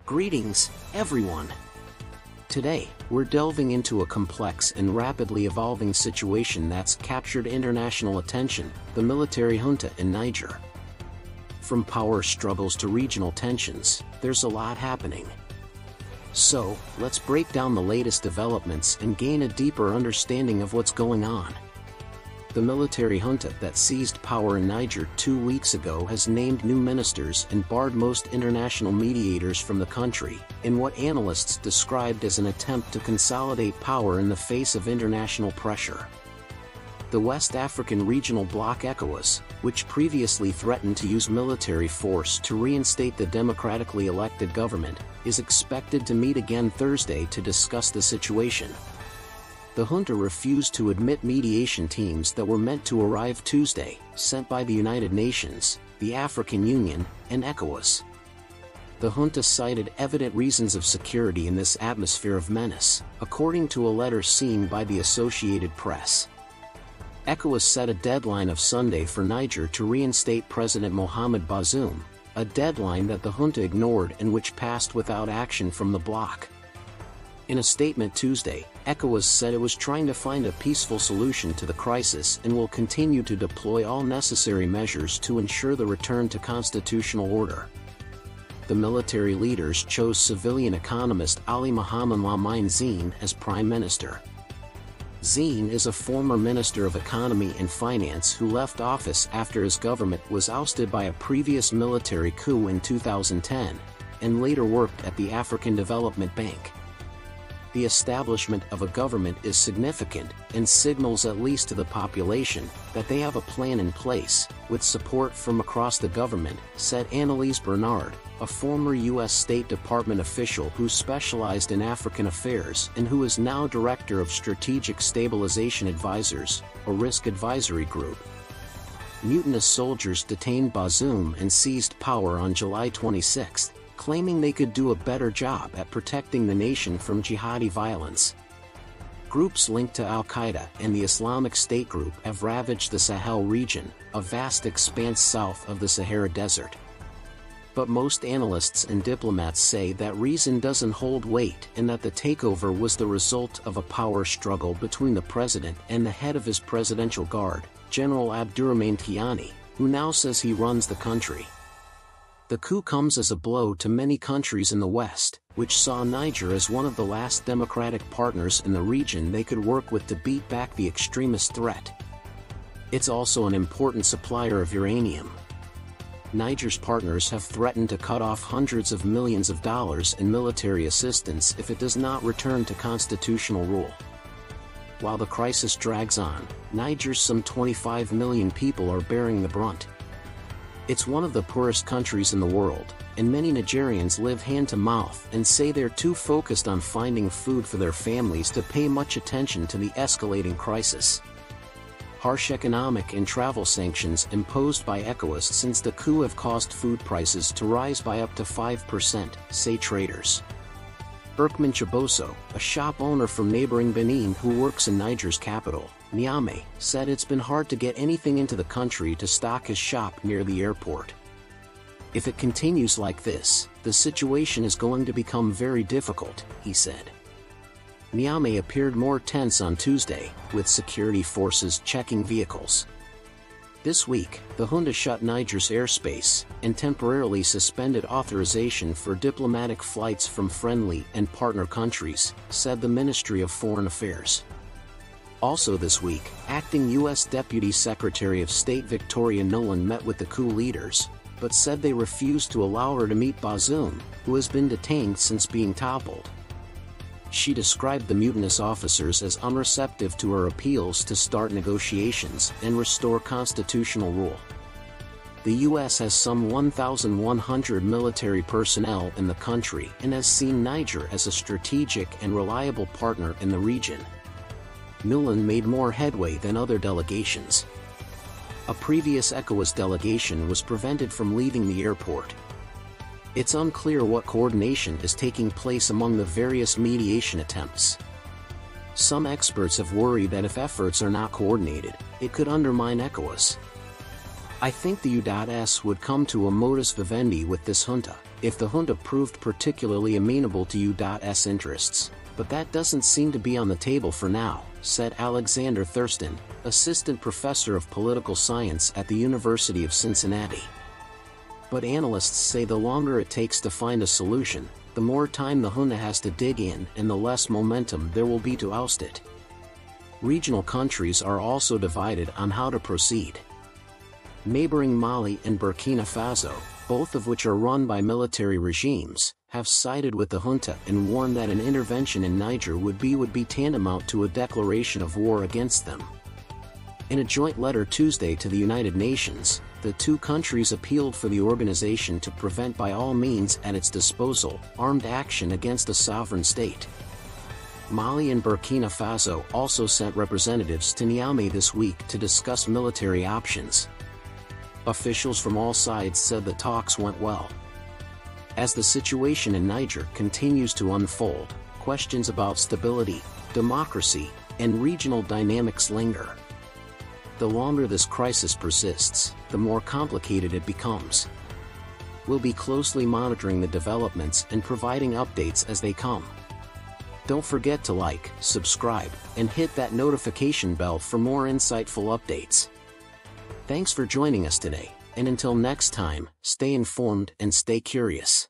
Greetings, everyone. Today, we're delving into a complex and rapidly evolving situation that's captured international attention: the military junta in Niger. From power struggles to regional tensions, there's a lot happening. So, let's break down the latest developments and gain a deeper understanding of what's going on. The military junta that seized power in Niger 2 weeks ago has named new ministers and barred most international mediators from the country, in what analysts described as an attempt to consolidate power in the face of international pressure. The West African regional bloc ECOWAS, which previously threatened to use military force to reinstate the democratically elected government, is expected to meet again Thursday to discuss the situation. The junta refused to admit mediation teams that were meant to arrive Tuesday, sent by the United Nations, the African Union, and ECOWAS. The junta cited evident reasons of security in this atmosphere of menace, according to a letter seen by the Associated Press. ECOWAS set a deadline of Sunday for Niger to reinstate President Mohamed Bazoum, a deadline that the junta ignored and which passed without action from the bloc. In a statement Tuesday, ECOWAS said it was trying to find a peaceful solution to the crisis and will continue to deploy all necessary measures to ensure the return to constitutional order. The military leaders chose civilian economist Ali Mohamed Lamine Zein as prime minister. Zein is a former minister of economy and finance who left office after his government was ousted by a previous military coup in 2010, and later worked at the African Development Bank. The establishment of a government is significant and signals at least to the population that they have a plan in place, with support from across the government, said Annalise Bernard, a former U.S. State Department official who specialized in African affairs and who is now Director of Strategic Stabilization Advisors, a risk advisory group. Mutinous soldiers detained Bazoum and seized power on July 26, claiming they could do a better job at protecting the nation from jihadi violence. Groups linked to Al-Qaeda and the Islamic State group have ravaged the Sahel region, a vast expanse south of the Sahara Desert. But most analysts and diplomats say that reason doesn't hold weight and that the takeover was the result of a power struggle between the president and the head of his presidential guard, General Abdurrahman Tiani, who now says he runs the country. The coup comes as a blow to many countries in the West, which saw Niger as one of the last democratic partners in the region they could work with to beat back the extremist threat. It's also an important supplier of uranium. Niger's partners have threatened to cut off hundreds of millions of dollars in military assistance if it does not return to constitutional rule. While the crisis drags on, Niger's some 25 million people are bearing the brunt. It's one of the poorest countries in the world, and many Nigerians live hand-to-mouth and say they're too focused on finding food for their families to pay much attention to the escalating crisis. Harsh economic and travel sanctions imposed by ECOWAS since the coup have caused food prices to rise by up to 5%, say traders. Berkman Chiboso, a shop owner from neighboring Benin who works in Niger's capital, Niamey, said it's been hard to get anything into the country to stock his shop near the airport. If it continues like this, the situation is going to become very difficult, he said. Niamey appeared more tense on Tuesday, with security forces checking vehicles. This week, the junta shut Niger's airspace and temporarily suspended authorization for diplomatic flights from friendly and partner countries, said the Ministry of Foreign Affairs. Also this week, acting U.S. Deputy Secretary of State Victoria Nuland met with the coup leaders, but said they refused to allow her to meet Bazoum, who has been detained since being toppled. She described the mutinous officers as unreceptive to her appeals to start negotiations and restore constitutional rule. The U.S. has some 1,100 military personnel in the country and has seen Niger as a strategic and reliable partner in the region. Nuland made more headway than other delegations. A previous ECOWAS delegation was prevented from leaving the airport. It's unclear what coordination is taking place among the various mediation attempts. Some experts have worried that if efforts are not coordinated, it could undermine ECOWAS. I think the U.S. would come to a modus vivendi with this junta. if the junta proved particularly amenable to U.S. interests, but that doesn't seem to be on the table for now, said Alexander Thurston, assistant professor of political science at the University of Cincinnati. But analysts say the longer it takes to find a solution, the more time the junta has to dig in and the less momentum there will be to oust it. Regional countries are also divided on how to proceed. Neighboring Mali and Burkina Faso, both of which are run by military regimes, have sided with the junta and warned that an intervention in Niger would be tantamount to a declaration of war against them. In a joint letter Tuesday to the United Nations, the two countries appealed for the organization to prevent by all means at its disposal armed action against a sovereign state. Mali and Burkina Faso also sent representatives to Niamey this week to discuss military options. Officials from all sides said the talks went well. As the situation in Niger continues to unfold, questions about stability, democracy, and regional dynamics linger. The longer this crisis persists, the more complicated it becomes. We'll be closely monitoring the developments and providing updates as they come. Don't forget to like, subscribe, and hit that notification bell for more insightful updates. Thanks for joining us today, and until next time, stay informed and stay curious.